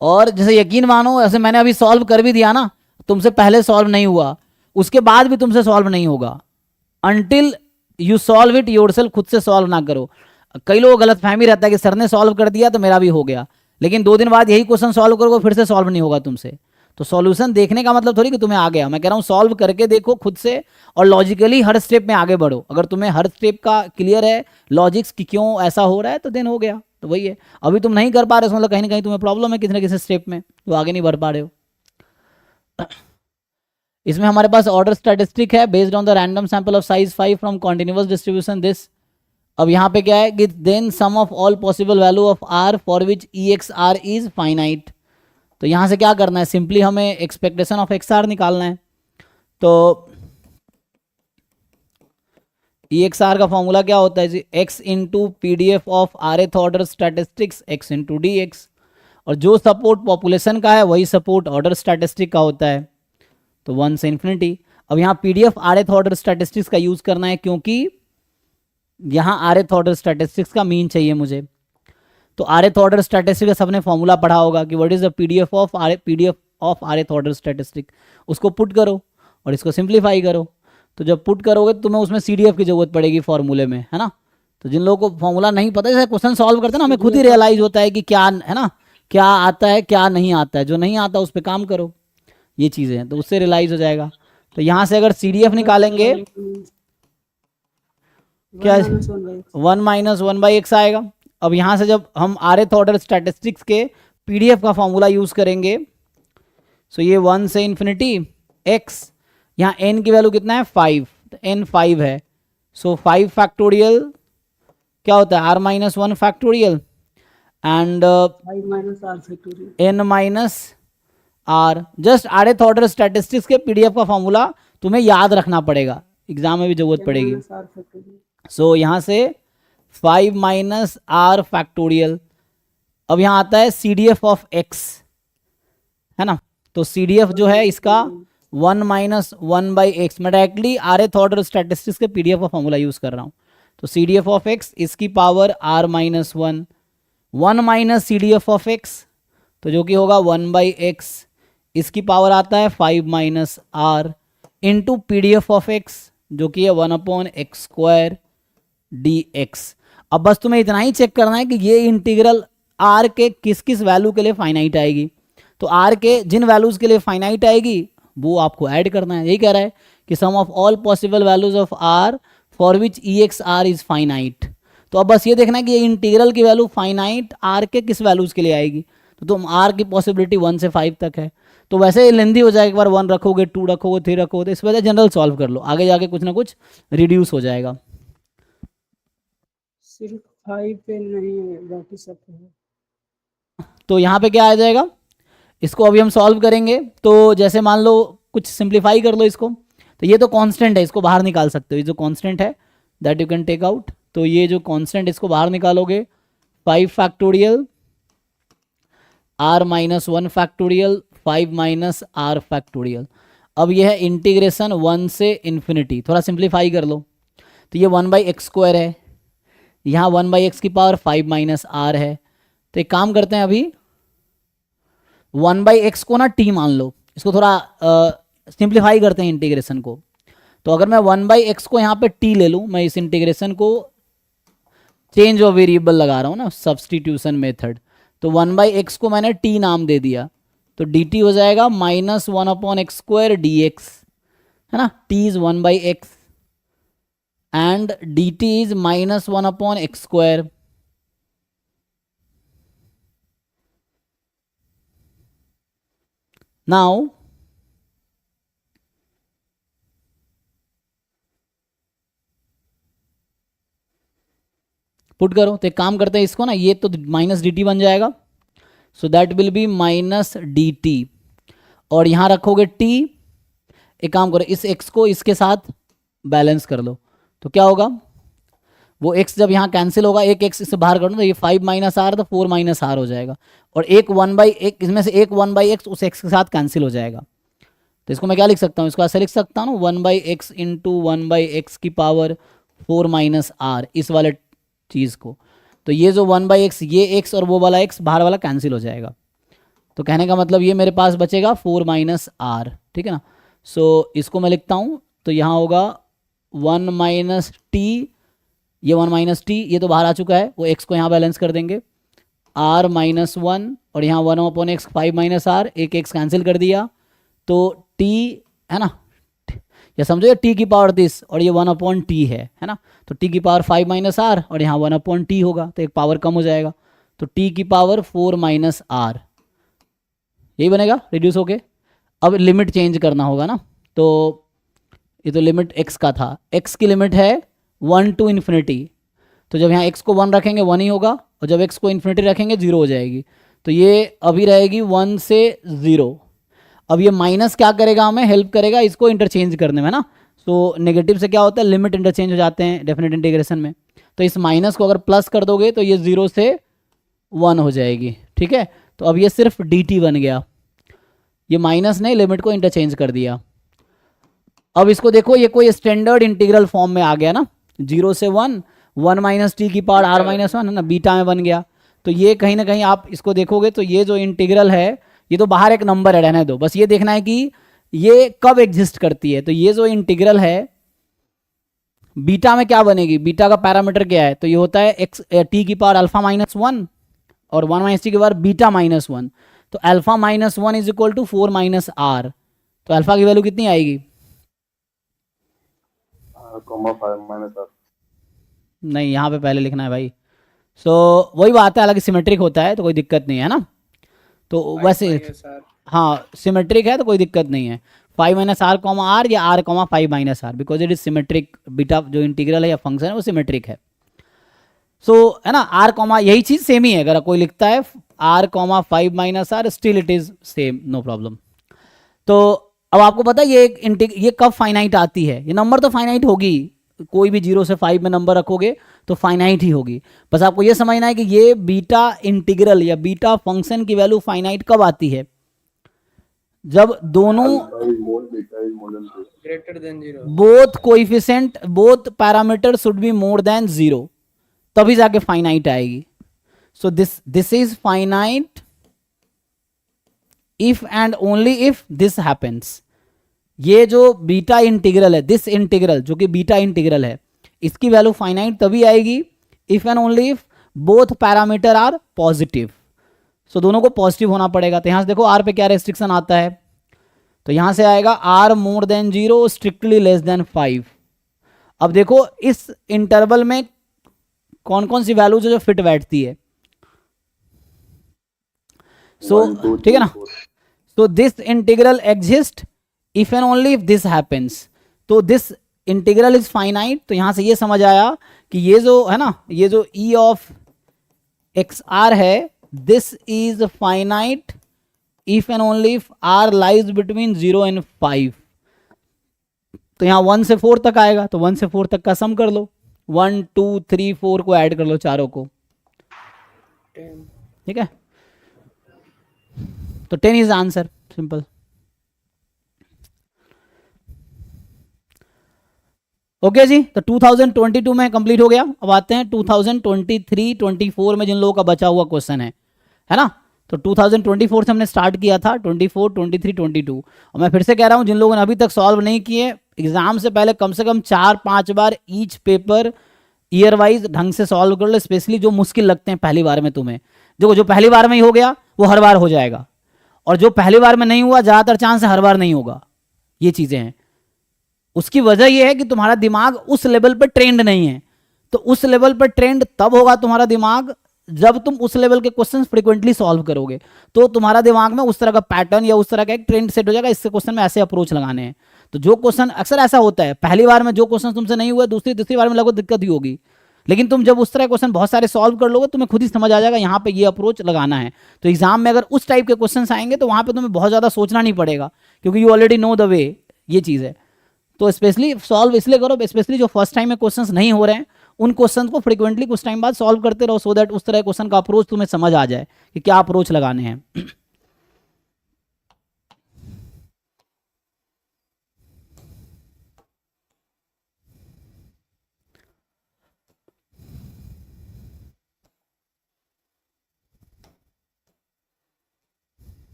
और जैसे यकीन मानो, ऐसे मैंने अभी सॉल्व कर भी दिया ना, तुमसे पहले सॉल्व नहीं हुआ, उसके बाद भी तुमसे सॉल्व नहीं होगा until you solve it yourself. खुद से सॉल्व ना करो। कई लोगों को गलत फहमी रहता है कि सर ने सॉल्व कर दिया तो मेरा भी हो गया, लेकिन 2 दिन बाद यही क्वेश्चन सॉल्व करोगे फिर से सॉल्व नहीं होगा तुमसे। तो सॉल्यूशन देखने का मतलब थोड़ी कि तुम्हें आ गया, मैं कह रहा हूँ सॉल्व करके देखो खुद से, और लॉजिकली हर स्टेप में आगे बढ़ो। अगर तुम्हें हर स्टेप का क्लियर है लॉजिक्स कि क्यों ऐसा हो रहा है, तो देन हो गया। तो वही है, अभी तुम नहीं कर पा रहे हो मतलब कहीं ना कहीं तुम्हें प्रॉब्लम है किसी ना किसी स्टेप में, तो आगे नहीं बढ़ पा रहे हो। इसमें हमारे पास ऑर्डर स्टैटिस्टिक है based on the random sample of size 5 from continuous distribution this. अब यहाँ पे क्या है कि then sum of all possible value of R for which E X R is finite. तो यहाँ से क्या करना है, सिंपली हमें एक्सपेक्टेशन ऑफ एक्स आर निकालना है। तो ई एक्स आर का फॉर्मूला क्या होता है जी, X into P D F of R th order statistics X into D X. और जो सपोर्ट पॉपुलेशन का है वही सपोर्ट ऑर्डर स्टैटिस्टिक का होता है, तो 1 से इन्फिनिटी। अब यहाँ P D F R th order statistics का यूज करना है क्योंकि यहाँ आर एथ ऑर्डर स्टैटिस्टिक्स का मीन चाहिए मुझे। तो आर एथ ऑर्डर स्टैटिस्टिक का सबने फॉर्मूला पढ़ा होगा कि what is the PDF of R th order statistic. उसको पुट करो और इसको सिंप्लीफाई करो। तो जब पुट करोगे तो तुम्हें उसमें सीडीएफ की जरूरत पड़ेगी फॉर्मूले में, है ना। तो जिन लोगों को फॉर्मूला नहीं पता, जैसे क्वेश्चन सॉल्व करते हैं ना, हमें खुद ही रियलाइज होता है कि क्या है ना, क्या आता है क्या नहीं आता है। जो नहीं आता उस पर काम करो, ये चीज़ें हैं, तो उससे रियलाइज हो जाएगा। तो यहाँ से अगर सीडीएफ निकालेंगे क्या, 1 माइनस 1/x आएगा। अब यहाँ से जब हम आर एथ ऑर्डर स्टैटिस्टिक्स के पीडीएफ का फॉर्मूला यूज करेंगे, सो ये 1 से इन्फिनिटी x, यहाँ n की वैल्यू कितना है 5, तो n 5 है। सो 5 फैक्टोरियल क्या होता है, r minus 1 factorial and n minus r। Just R th order statistics के पीडीएफ का फॉर्मूला तुम्हें याद रखना पड़ेगा, एग्जाम में भी जरूरत पड़ेगी। सो यहाँ से 5 माइनस आर फैक्टोरियल। अब यहाँ आता है C D F of X, है ना। तो सी डी एफ जो है इसका 1 माइनस 1/x। मैं directly R th order statistics के पीडीएफ का फॉर्मूला यूज कर रहा हूँ। तो C D F of X इसकी power r minus 1 minus C D F of X, तो जो कि होगा 1/x, इसकी पावर आता है 5 minus r into P D F of x जो कि है 1/x² dx। अब बस तुम्हें इतना ही चेक करना है कि ये इंटीग्रल r के किस किस वैल्यू के लिए फाइनाइट आएगी। तो r के जिन वैल्यूज के लिए फाइनाइट आएगी वो आपको ऐड करना है। यही कह रहा है कि sum of all possible values of r for which E X R is finite. तो अब बस ये देखना है कि ये इंटीग्रल की वैल्यू फाइनाइट r के किस वैल्यूज के लिए आएगी। तो तुम r की पॉसिबिलिटी 1 से 5 तक है, तो वैसे लेंदी हो जाएगा। एक बार 1 रखोगे, 2 रखोगे, 3 रखोगे, तो इस वजह जनरल सॉल्व कर लो, आगे जाके कुछ ना कुछ रिड्यूस हो जाएगा। सिर्फ 5 पे नहीं है, बाकी सब पे है। तो यहाँ पे क्या आ जाएगा, इसको अभी हम सॉल्व करेंगे। तो जैसे मान लो कुछ सिंप्लीफाई कर लो इसको, तो ये तो कांस्टेंट है, इसको बाहर निकाल सकते हो। ये जो कांस्टेंट है that you can take out. तो ये जो कांस्टेंट इसको बाहर निकालोगे, 5 factorial r minus 1 factorial 5 minus r factorial. अब ये है इंटीग्रेशन 1 से इन्फिनिटी। थोड़ा सिंप्लीफाई कर लो, तो ये 1/x² है, यहाँ 1/x की पावर 5 माइनस r है। तो एक काम करते हैं, अभी 1/x को ना t मान लो, इसको थोड़ा सिंप्लीफाई करते हैं इंटीग्रेशन को। तो अगर मैं 1/x को यहाँ पे t ले लूँ, मैं इस इंटीग्रेशन को चेंज ऑफ वेरिएबल लगा रहा हूँ ना, सब्सटीट्यूशन मेथड। तो 1/x को मैंने t नाम दे दिया, तो dt हो जाएगा माइनस 1/x² dx, है ना। t is 1/x and dt is minus 1/x²। Now put करो। तो एक काम करते हैं, इसको ना ये तो माइनस dt बन जाएगा, so that will be minus dt। और यहाँ रखोगे t। एक काम करो, इस x को इसके साथ बैलेंस कर लो, तो क्या होगा, वो x जब यहाँ कैंसिल होगा, एक x इससे बाहर कर दो, तो ये 5 माइनस आर तो 4 माइनस आर हो जाएगा। और एक 1/x, इसमें से एक 1/x उस x के साथ कैंसिल हो जाएगा। तो इसको मैं क्या लिख सकता हूँ, इसको ऐसे लिख सकता हूँ 1/x इंटू 1/x की पावर 4 माइनस आर, इस वाले चीज़ को। तो ये जो 1/x, ये x और वो वाला x बाहर वाला कैंसिल हो जाएगा। तो कहने का मतलब ये मेरे पास बचेगा 4 माइनस आर, ठीक है ना। सो इसको मैं लिखता हूँ, तो यहाँ होगा 1 माइनस टी, ये 1 माइनस टी, ये तो बाहर आ चुका है, वो एक्स को यहाँ बैलेंस कर देंगे, आर माइनस 1 और यहाँ 1/x 5 माइनस आर, एक एक्स कैंसिल कर दिया, तो टी है ना, या समझो ये टी की पावर दिस और ये 1/t है ना, तो टी की पावर 5 माइनस आर और यहाँ 1/t होगा, तो एक पावर कम हो जाएगा, तो टी की पावर 4 माइनस आर, यही बनेगा रिड्यूस होके। अब लिमिट चेंज करना होगा ना, तो ये तो लिमिट x का था, x की लिमिट है 1 टू इन्फिनिटी, तो जब यहाँ x को 1 रखेंगे 1 ही होगा, और जब x को इन्फिनिटी रखेंगे 0 हो जाएगी, तो ये अभी रहेगी 1 से 0। अब ये माइनस क्या करेगा, हमें हेल्प करेगा इसको इंटरचेंज करने में ना, तो नेगेटिव से क्या होता है, लिमिट इंटरचेंज हो जाते हैं डेफिनेट इंटीग्रेशन में, तो इस माइनस को अगर प्लस कर दोगे तो ये 0 से 1 हो जाएगी, ठीक है। तो अब ये सिर्फ dt बन गया, ये माइनस ने लिमिट को इंटरचेंज कर दिया। अब इसको देखो, ये कोई स्टैंडर्ड इंटीग्रल फॉर्म में आ गया ना, 0 से 1, 1 माइनस टी की पावर r माइनस 1 है ना, बीटा में बन गया। तो ये कहीं ना कहीं आप इसको देखोगे तो ये जो इंटीग्रल है, ये तो बाहर एक नंबर है, रहने दो, बस ये देखना है कि ये कब एग्जिस्ट करती है। तो ये जो इंटीग्रल है बीटा में क्या बनेगी, बीटा का पैरामीटर क्या है, तो ये होता है एक्स टी की पावर अल्फा माइनस 1 और 1 माइनस टी की पावर बीटा माइनस 1, तो alpha minus 1 is equal to 4 minus R, तो अल्फा की वैल्यू कितनी आएगी, नहीं यहाँ पे पहले लिखना है भाई। सो वही बात है, हालांकि सिमेट्रिक होता है तो कोई दिक्कत नहीं है ना, तो वैसे हाँ सिमेट्रिक है तो कोई दिक्कत नहीं है, 5 माइनस आर कॉमा आर या R comma 5 minus R, because it is symmetric, beta जो इंटीग्रल है या फंक्शन है वो सिमेट्रिक है। सो है ना, आर कॉमा यही चीज़ सेम ही है, अगर कोई लिखता है R comma 5 minus R still it is same, no problem. तो अब आपको पता है ये कब फाइनाइट आती है, ये नंबर तो फाइनाइट होगी, कोई भी 0 से 5 में नंबर रखोगे तो फाइनाइट ही होगी, बस आपको ये समझना है कि ये बीटा इंटीग्रल या बीटा फंक्शन की वैल्यू फाइनाइट कब आती है, जब दोनों greater than 0, both coefficient both parameter should be more than 0, तभी जाके फाइनाइट आएगी। So this is finite if and only if this happens. ये जो बीटा इंटीग्रल है, दिस इंटीग्रल जो कि बीटा इंटीग्रल है, इसकी वैल्यू फाइनाइट तभी आएगी if and only if both parameter are positive. So दोनों को पॉजिटिव होना पड़ेगा, तो यहां से देखो आर पे क्या रेस्ट्रिक्शन आता है, तो यहां से आएगा R more than 0 strictly less than 5। अब देखो इस इंटरवल में कौन कौन सी वैल्यूज जो फिट बैठती है, सो ठीक है ना, so this integral exist if and only if this happens, तो दिस इंटीग्रल इज फाइनाइट। तो यहां से ये समझ आया कि ये जो है ना, ये जो ई ऑफ एक्स आर है, this is finite if and only if R lies between 0 and 5। तो यहां 1 से 4 तक आएगा, तो 1 से 4 तक का सम कर लो, 1 2 3 4 को ऐड कर लो, चारों को, 10, ठीक है, तो 10 इज आंसर, सिंपल। ओके जी, तो 2022 में कंप्लीट हो गया। अब आते हैं 2023-24 में जिन लोगों का बचा हुआ क्वेश्चन है ना, तो 2024 से हमने स्टार्ट किया था, 24 23 22, और मैं फिर से कह रहा हूं जिन लोगों ने अभी तक सॉल्व नहीं किए, एग्जाम से पहले कम से कम 4-5 बार ईच पेपर ईयर वाइज ढंग से सॉल्व कर लो, स्पेशली जो मुश्किल लगते हैं पहली बार में तुम्हें, जो पहली बार में ही हो गया वो हर बार हो जाएगा, और जो पहली बार में नहीं हुआ ज़्यादातर चांस है हर बार नहीं होगा, ये चीज़ें हैं। उसकी वजह यह है कि तुम्हारा दिमाग उस लेवल पर ट्रेंड नहीं है, तो उस लेवल पर ट्रेंड तब होगा तुम्हारा दिमाग जब तुम उस लेवल के क्वेश्चंस फ्रीक्वेंटली सॉल्व करोगे, तो तुम्हारा दिमाग में उस तरह का पैटर्न या उस तरह का एक ट्रेंड सेट हो जाएगा, इससे क्वेश्चन में ऐसे अप्रोच लगाने हैं। तो जो क्वेश्चन अक्सर ऐसा होता है, पहली बार में जो क्वेश्चन तुमसे नहीं हुआ दूसरी तीसरी बार में लगभग दिक्कत ही होगी, लेकिन तुम जब उस तरह क्वेश्चन बहुत सारे सॉल्व कर लोगे तुम्हें खुद ही समझ आ जाएगा यहाँ पे ये अप्रोच लगाना है। तो एग्जाम में अगर उस टाइप के क्वेश्चन आएंगे तो वहां पे तुम्हें बहुत ज्यादा सोचना नहीं पड़ेगा, क्योंकि you already know the way, ये चीज है। तो स्पेशली सॉल्व इसलिए करो, स्पेशली जो फर्स्ट टाइम में क्वेश्चंस नहीं हो रहे हैं उन क्वेश्चन को फ्रीक्वेंटली कुछ टाइम बाद सॉल्व करते रहो, सो दैट उस तरह क्वेश्चन का अप्रोच तुम्हें समझ आ जाए कि क्या अप्रोच लगाने हैं।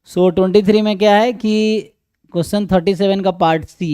सो 23 में क्या है कि क्वेश्चन 37 का पार्ट सी